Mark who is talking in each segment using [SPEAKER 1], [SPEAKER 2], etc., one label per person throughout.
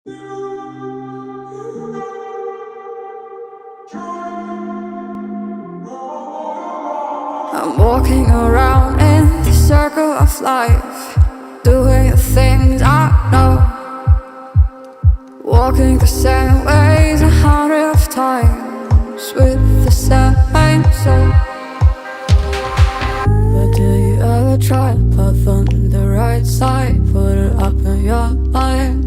[SPEAKER 1] I'm walking around in the circle of life, doing the things I know, walking the same ways 100 times with the same soul. But do you ever try to path on the right side, put it up in your mind?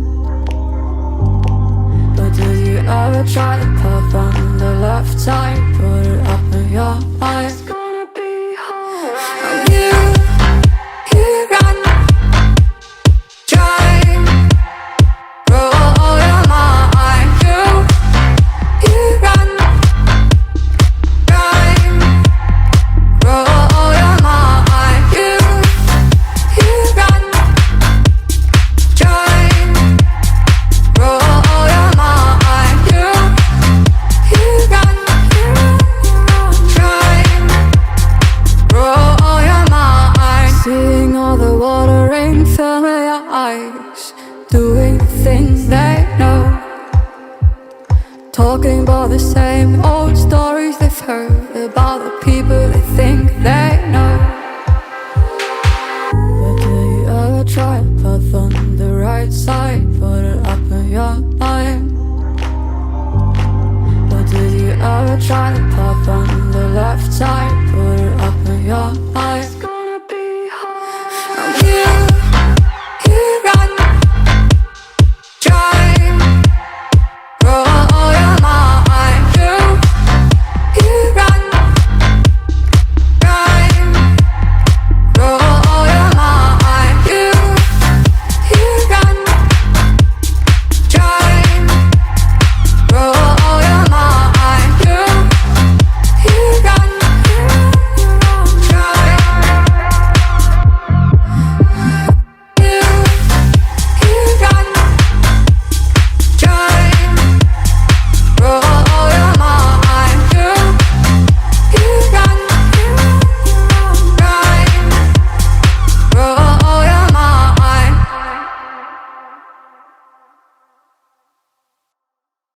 [SPEAKER 1] But do you ever try to path on the left side, put it up in your mind? Talking about the same old stories they've heard, about the people they think they